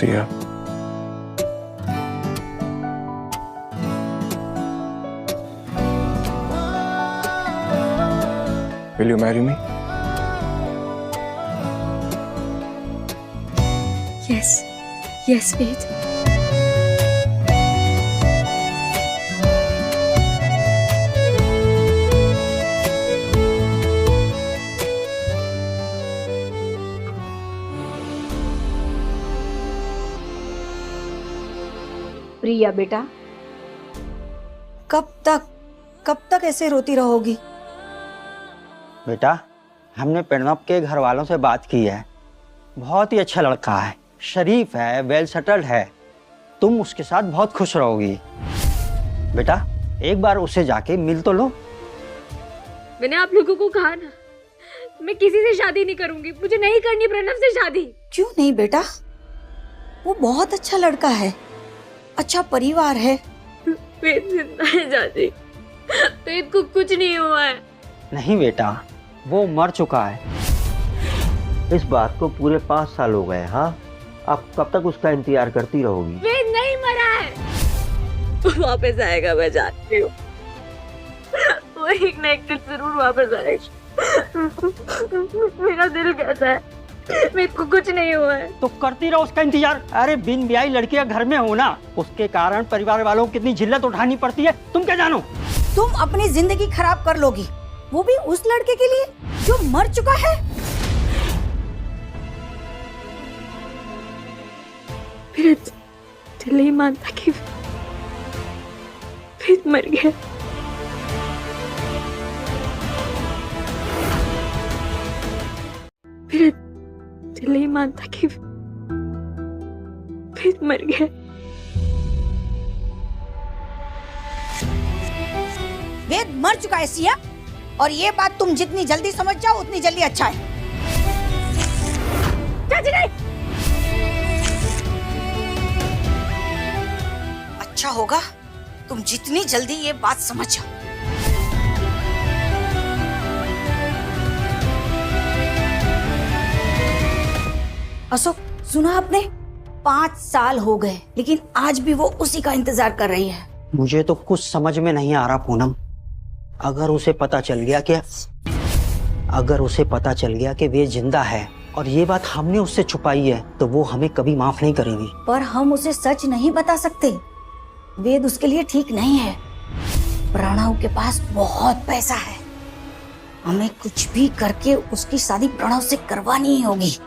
Siya, will you marry me? Yes, yes, Ved. प्रिया बेटा, कब तक ऐसे रोती रहोगी? बेटा, हमने प्रणव के घर वालों से बात की है। बहुत ही अच्छा लड़का है, शरीफ है, वेल सेटल्ड है। तुम उसके साथ बहुत खुश रहोगी। बेटा, एक बार उसे जाके मिल तो लो। मैंने आप लोगों को कहा ना, मैं किसी से शादी नहीं करूंगी। मुझे नहीं करनी प्रणव से शादी। क्यों नहीं बेटा, वो बहुत अच्छा लड़का है, अच्छा परिवार है। वेद जिंदा है चाची, वेद को कुछ नहीं हुआ है। नहीं बेटा, वो मर चुका है। इस बात को पूरे 5 साल हो गए। हाँ, अब कब तक उसका इंतजार करती रहोगी? वेद नहीं मरा है, वापस आएगा, मैं जानती हूँ। वो एक ना एक दिन जरूर वापस आएगा। मेरा दिल कहता है मेरे को कुछ नहीं हुआ है। तो करती रहो उसका इंतजार। अरे बिन ब्याही लड़कियां घर में हो ना, उसके कारण परिवार वालों को कितनी जिल्लत उठानी पड़ती है, तुम क्या जानो? तुम अपनी जिंदगी खराब कर लोगी, वो भी उस लड़के के लिए जो मर चुका है। मेरा दिल नहीं मानता कि वेद मर गया। मेरा दिल नहीं मानता कि वेद मर गया। वेद मर चुका है सिया, और ये बात तुम जितनी जल्दी समझ जाओ उतनी जल्दी अच्छा है। चाची नहीं, अच्छा होगा तुम जितनी जल्दी ये बात समझ जाओ। अशोक, सुना आपने? 5 साल हो गए, लेकिन आज भी वो उसी का इंतजार कर रही है। मुझे तो कुछ समझ में नहीं आ रहा पूनम। अगर उसे पता चल गया कि वे जिंदा है और ये बात हमने उससे छुपाई है, तो वो हमें कभी माफ नहीं करेगी। पर हम उसे सच नहीं बता सकते। वेद उसके लिए ठीक नहीं है। प्रणव के पास बहुत पैसा है, हमें कुछ भी करके उसकी शादी प्रणव से करवानी ही होगी।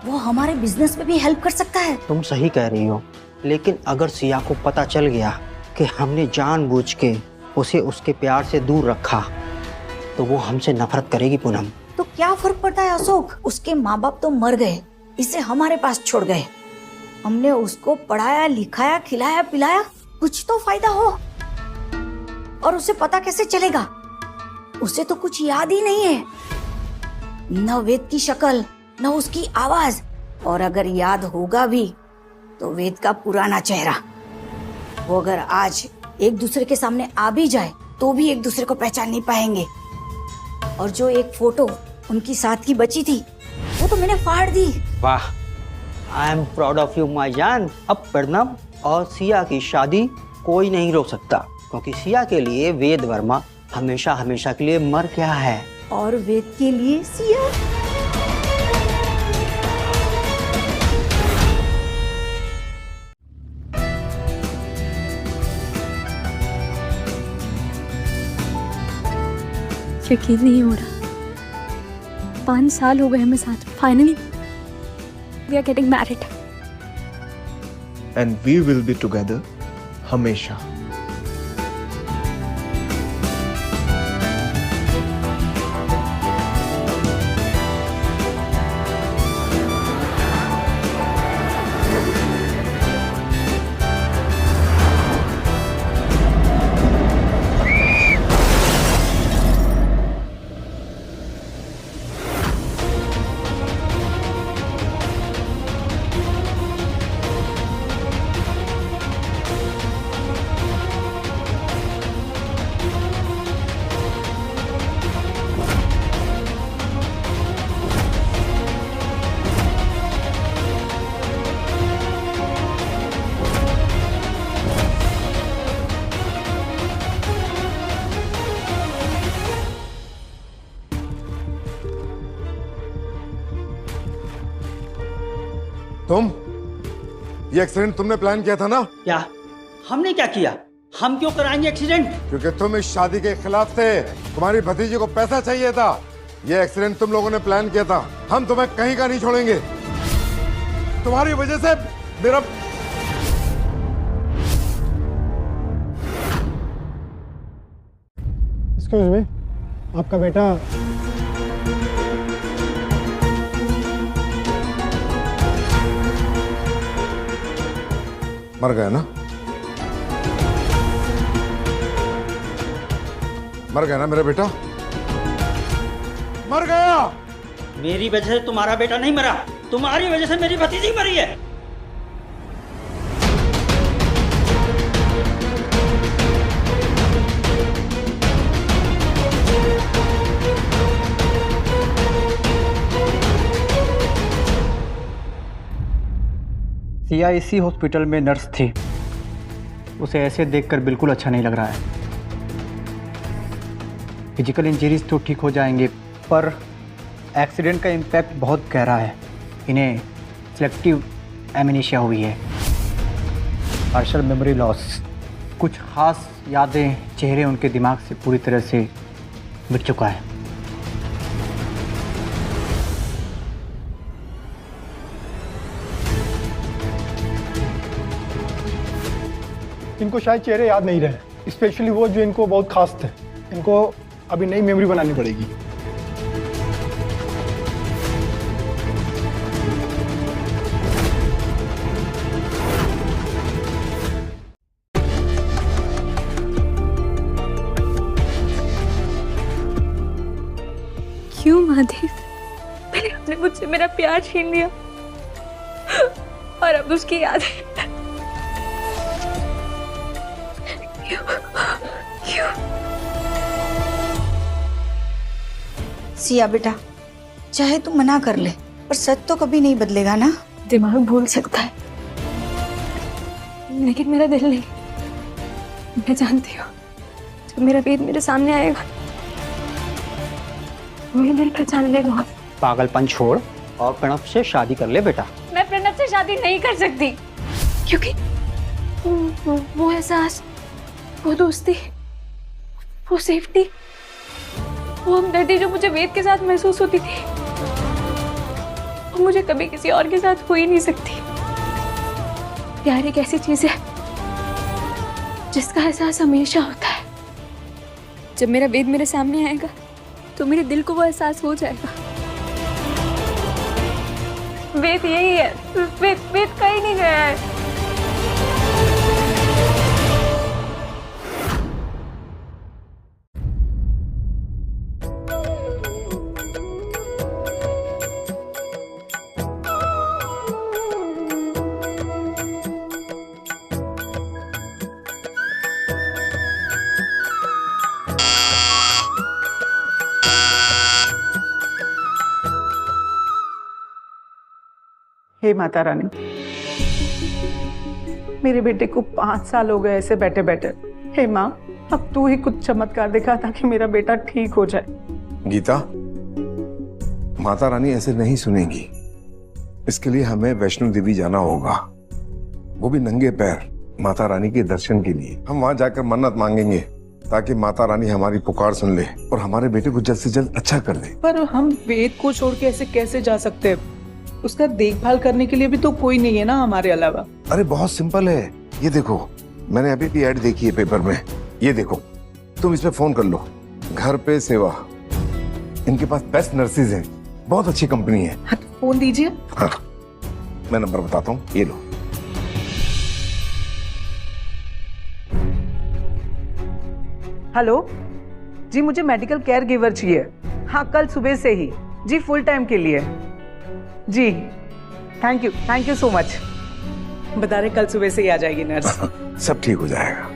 वो हमारे बिजनेस में भी हेल्प कर सकता है। तुम सही कह रही हो, लेकिन अगर सिया को पता चल गया कि हमने जानबूझ के उसे उसके प्यार से दूर रखा, तो वो हमसे नफरत करेगी पूनम। तो क्या फर्क पड़ता है अशोक? उसके माँ बाप तो मर गए, इसे हमारे पास छोड़ गए। हमने उसको पढ़ाया, लिखाया, खिलाया, पिलाया, कुछ तो फायदा हो। और उसे पता कैसे चलेगा? उसे तो कुछ याद ही नहीं है, न वेद की शक्ल, न उसकी आवाज, और अगर याद होगा भी तो वेद का पुराना चेहरा। वो अगर आज एक दूसरे के सामने आ भी जाए तो भी एक दूसरे को पहचान नहीं पाएंगे। और जो एक फोटो उनकी साथ की बची थी, वो तो मैंने फाड़ दी। वाह, I am proud of you माई जान। अब प्रणव और सिया की शादी कोई नहीं रोक सकता, क्योंकि सिया के लिए वेद वर्मा हमेशा हमेशा के लिए मर गया है। और वेद के लिए सिया। यकीन नहीं हो रहा, 5 साल हो गए हमें साथ। Finally we are getting married. And we will be together हमेशा। तुम ये एक्सीडेंट तुमने प्लान किया था ना? क्या? हमने क्या किया? हम क्यों कराएंगे एक्सीडेंट? क्योंकि तुम इस शादी के खिलाफ थे। तुम्हारी भतीजी को पैसा चाहिए था। ये एक्सीडेंट तुम लोगों ने प्लान किया था। हम तुम्हें कहीं का नहीं छोड़ेंगे। तुम्हारी वजह से मेरा एक्सक्यूज मी, आपका बेटा मर गया ना? मर गया ना मेरा बेटा? मर गया। मेरी वजह से तुम्हारा बेटा नहीं मरा, तुम्हारी वजह से मेरी भतीजी मरी है। CIC हॉस्पिटल में नर्स थी। उसे ऐसे देखकर बिल्कुल अच्छा नहीं लग रहा है। फिजिकल इंजरीज तो ठीक हो जाएंगे, पर एक्सीडेंट का इम्पैक्ट बहुत गहरा है। इन्हें सिलेक्टिव एमनेशिया हुई है, पार्शियल मेमोरी लॉस। कुछ खास यादें, चेहरे उनके दिमाग से पूरी तरह से मिट चुका है। इनको शायद चेहरे याद नहीं रहे, स्पेशली वो जो इनको बहुत खास थे। इनको अभी नई मेमोरी बनानी पड़ेगी। क्यों महादेव? पहले आपने मुझसे मेरा प्यार छीन लिया और अब उसकी याद है। क्यों? सिया बेटा, चाहे तू मना कर ले, पर सच तो कभी नहीं बदलेगा ना। दिमाग भूल सकता है, लेकिन मेरा दिल नहीं। मैं जानती हूँ, जब मेरा वेद मेरे सामने आएगा, मेरा दिल पहचान लेगा। पागलपन छोड़ और प्रणव से शादी कर ले बेटा। मैं प्रणव से शादी नहीं कर सकती, क्योंकि वो एहसास, वो दोस्ती, वो सेफ्टी, वो हमदर्दी जो मुझे वेद के साथ महसूस होती थी, वो मुझे कभी किसी और के साथ हो ही नहीं सकती। प्यार एक ऐसी चीज है जिसका एहसास हमेशा होता है। जब मेरा वेद मेरे सामने आएगा तो मेरे दिल को वो एहसास हो जाएगा। वेद यही है, वेद कहीं नहीं गया है। हे माता रानी, मेरे बेटे को 5 साल हो गए ऐसे बैठे बैठे। हे माँ, अब तू ही कुछ चमत्कार दिखा ताकि मेरा बेटा ठीक हो जाए। गीता, माता रानी ऐसे नहीं सुनेंगी। इसके लिए हमें वैष्णो देवी जाना होगा, वो भी नंगे पैर, माता रानी के दर्शन के लिए। हम वहां जाकर मन्नत मांगेंगे ताकि माता रानी हमारी पुकार सुन ले और हमारे बेटे को जल्द से जल्द अच्छा कर दे। पर हम वेद को छोड़ के ऐसे कैसे जा सकते हैं? उसका देखभाल करने के लिए भी तो कोई नहीं है ना हमारे अलावा। अरे बहुत सिंपल है, ये देखो, मैंने अभी भी ऐड देखी है पेपर में। ये देखो, तुम इस पे फोन कर लो, घर पे सेवा। इनके पास बेस्ट नर्सेज हैं, बहुत अच्छी कंपनी है। हाँ, फोन दीजिए। हाँ, मैं नंबर बताता हूँ, ये लो। हेलो जी, मुझे मेडिकल केयर गिवर चाहिए। हाँ, कल सुबह से ही जी, फुल टाइम के लिए जी। Thank you so much. बता रहे कल सुबह से ही आ जाएगी नर्स। सब ठीक हो जाएगा।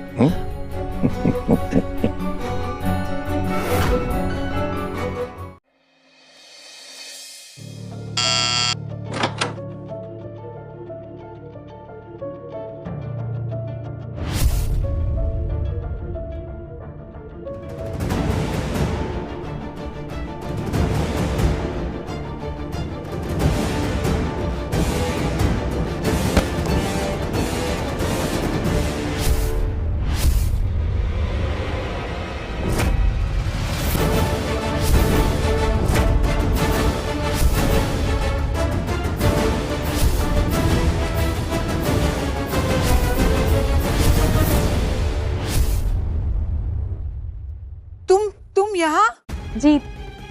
जी,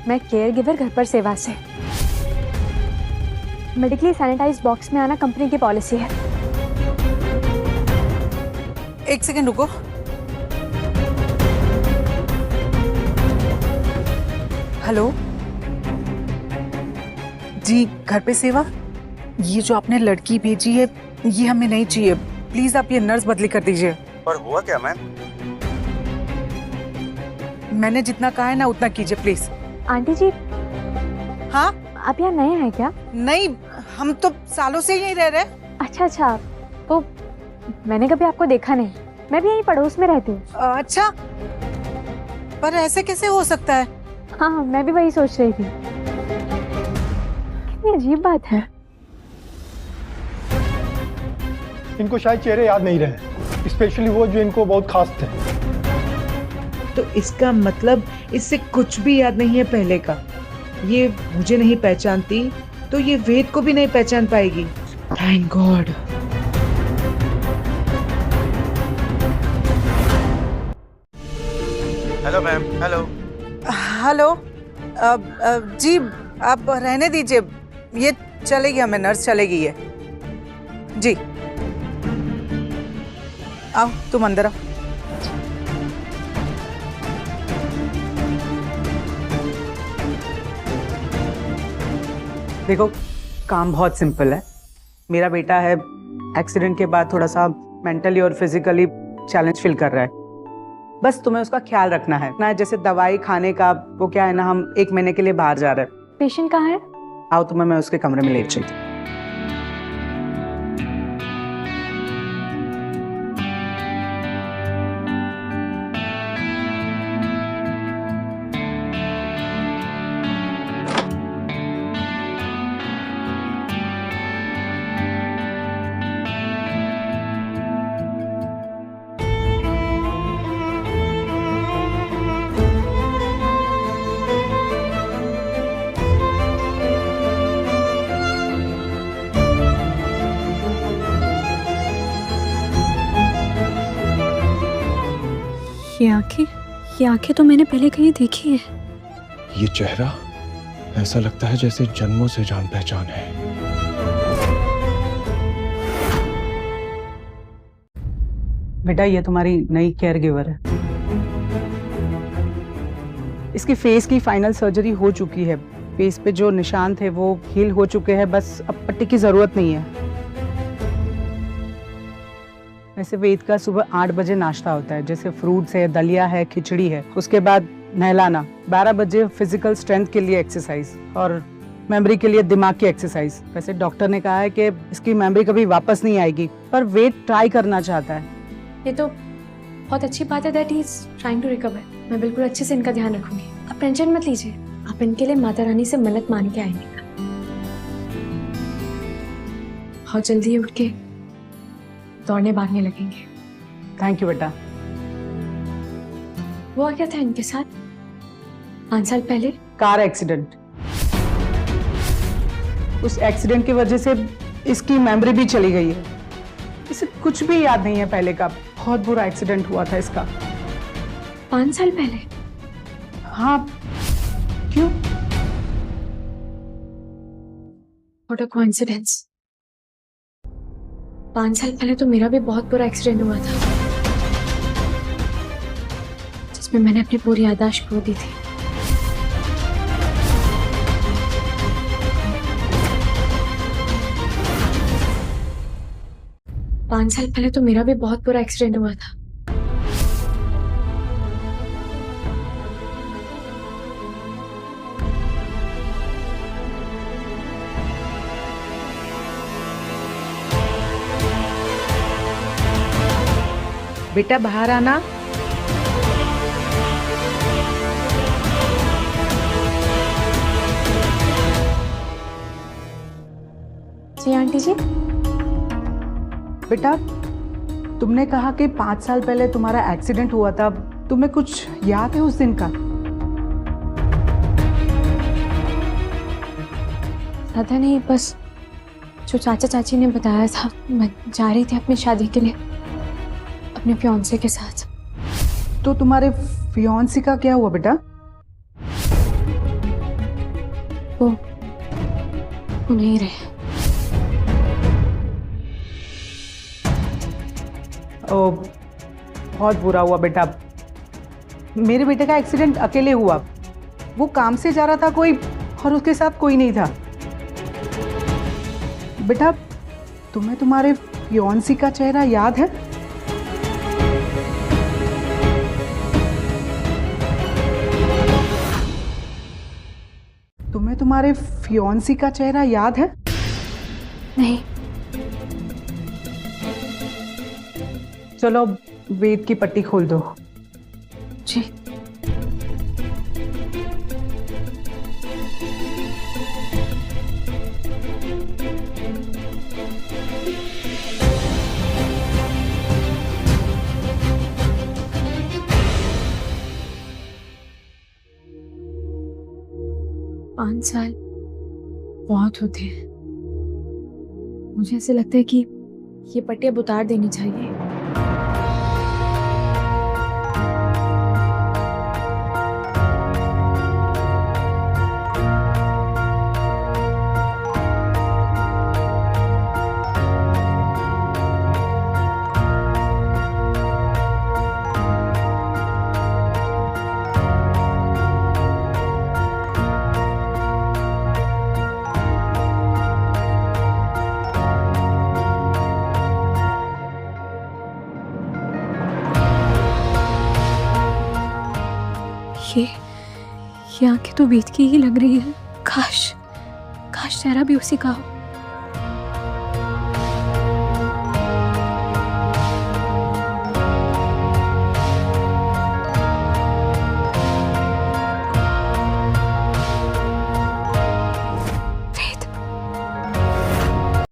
मैं केयर गिवर घर पर सेवा से। मेडिकली सैनिटाइज बॉक्स में आना कंपनी की पॉलिसी है। एक सेकंड रुको। हेलो जी, घर पे सेवा। ये जो आपने लड़की भेजी है ये हमें नहीं चाहिए, प्लीज आप ये नर्स बदली कर दीजिए। पर हुआ क्या मैम? मैंने जितना कहा है ना उतना कीजिए प्लीज। आंटी जी, हाँ आप यहाँ नए हैं क्या? नहीं, हम तो सालों से यहीं रह रहे हैं। अच्छा, तो मैंने कभी आपको देखा नहीं। मैं भी यहीं पड़ोस में रहती हूँ। अच्छा, पर ऐसे कैसे हो सकता है? हाँ, मैं भी वही सोच रही थी। कितनी अजीब बात है। इनको शायद चेहरे याद नहीं रहे, स्पेशली वो जो इनको बहुत खास थे। तो इसका मतलब इससे कुछ भी याद नहीं है पहले का। ये मुझे नहीं पहचानती तो ये वेद को भी नहीं पहचान पाएगी। Thank God. Hello ma'am. Hello. Hello. जी आप रहने दीजिए, ये चलेगी, हमें नर्स चलेगी ये। जी आओ, तुम अंदर आओ। देखो, काम बहुत सिंपल है। मेरा बेटा है, एक्सीडेंट के बाद थोड़ा सा मेंटली और फिजिकली चैलेंज फील कर रहा है। बस तुम्हें उसका ख्याल रखना है ना, जैसे दवाई खाने का। वो क्या है ना, हम 1 महीने के लिए बाहर जा रहे हैं। पेशेंट कहाँ है? आओ, तुम्हें मैं उसके कमरे में ले चलती हूँ। ये आंखें तो मैंने पहले कहीं देखी है। ये चेहरा ऐसा लगता है जैसे जन्मों से जान पहचान है। बेटा, ये तुम्हारी नई केयर गिवर है। इसकी फेस की फाइनल सर्जरी हो चुकी है। फेस पे जो निशान थे वो हील हो चुके हैं, बस अब पट्टी की जरूरत नहीं है। वैसे वेद का सुबह 8 बजे नाश्ता होता है, जैसे फ्रूट्स है, दलिया है, खिचड़ी है। उसके बाद नहलाना, 12 बजे फिजिकल स्ट्रेंथ के लिए एक्सरसाइज और मेमोरी के लिए दिमाग की एक्सरसाइज। वैसे डॉक्टर ने कहा है कि इसकी मेमोरी कभी वापस नहीं आएगी, पर वेद ट्राई करना चाहता है। ये तो बहुत अच्छी बात है that he is trying to recover. मैं बिल्कुल अच्छे से इनका ध्यान रखूंगी। आप टेंशन मत लीजिए, आप इनके लिए माता रानी से मन्नत मान के आएंगे। बहुत जल्दी उठ के दौड़ने भागने लगेंगे। थैंक यू बेटा। हुआ क्या था इनके साथ 5 साल पहले? Car accident. उस एक्सीडेंट की वजह से इसकी मेमोरी भी चली गई है। इसे कुछ भी याद नहीं है पहले का। बहुत बुरा एक्सीडेंट हुआ था इसका। 5 साल पहले? हाँ, क्यों? What a coincidence. 5 साल पहले तो मेरा भी बहुत बुरा एक्सीडेंट हुआ था, जिसमें मैंने अपनी पूरी याददाश्त खो दी थी। पाँच साल पहले तो मेरा भी बहुत बुरा एक्सीडेंट हुआ था। बेटा बाहर आना। जी आंटी जी। बेटा, तुमने कहा कि 5 साल पहले तुम्हारा एक्सीडेंट हुआ था। तुम्हें कुछ याद है उस दिन का? ज्यादा नहीं, बस जो चाचा चाची ने बताया था। मैं जा रही थी अपनी शादी के लिए अपने फियांसे के साथ। तो तुम्हारे फियांसे का क्या हुआ बेटा? वो नहीं रहे। ओ, बहुत बुरा हुआ बेटा। मेरे बेटे का एक्सीडेंट अकेले हुआ। वो काम से जा रहा था कोई, और उसके साथ कोई नहीं था। बेटा, तुम्हें तुम्हारे फियांसी का चेहरा याद है? तुम्हें तुम्हारे फियांसी का चेहरा याद है? नहीं। चलो वेद की पट्टी खोल दो। जी। पाँच साल बहुत होते हैं। मुझे ऐसे लगता है कि ये पट्टी अब उतार देनी चाहिए। ये आंखें तो वेद की ही लग रही है। काश चेहरा भी उसी का हो।